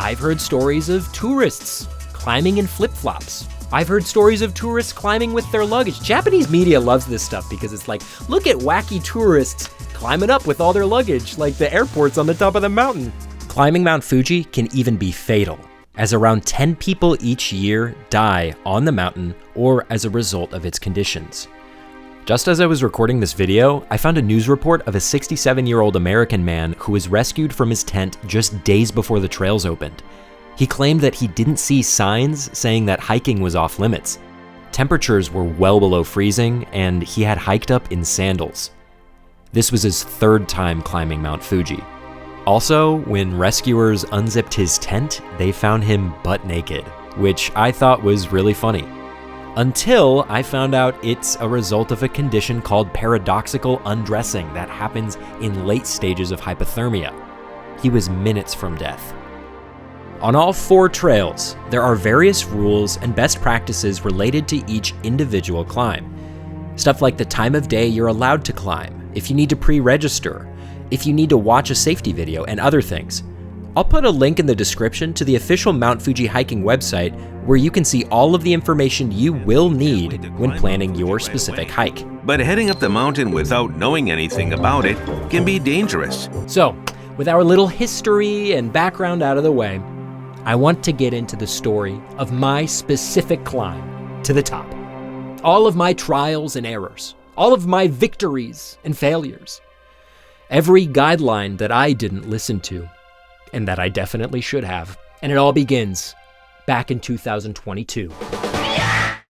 I've heard stories of tourists climbing in flip-flops. I've heard stories of tourists climbing with their luggage. Japanese media loves this stuff because it's like, look at wacky tourists climbing up with all their luggage, like the airport's on the top of the mountain. Climbing Mount Fuji can even be fatal, as around 10 people each year die on the mountain or as a result of its conditions. Just as I was recording this video, I found a news report of a 67-year-old American man who was rescued from his tent just days before the trails opened. He claimed that he didn't see signs saying that hiking was off limits. Temperatures were well below freezing, and he had hiked up in sandals. This was his third time climbing Mount Fuji. Also, when rescuers unzipped his tent, they found him butt naked, which I thought was really funny. Until I found out it's a result of a condition called paradoxical undressing that happens in late stages of hypothermia. He was minutes from death. On all 4 trails, there are various rules and best practices related to each individual climb. Stuff like the time of day you're allowed to climb, if you need to pre-register, if you need to watch a safety video, and other things. I'll put a link in the description to the official Mount Fuji hiking website where you can see all of the information you will need when planning your specific hike. But heading up the mountain without knowing anything about it can be dangerous. So, with our little history and background out of the way, I want to get into the story of my specific climb to the top. All of my trials and errors, all of my victories and failures, every guideline that I didn't listen to, and that I definitely should have. And it all begins back in 2022.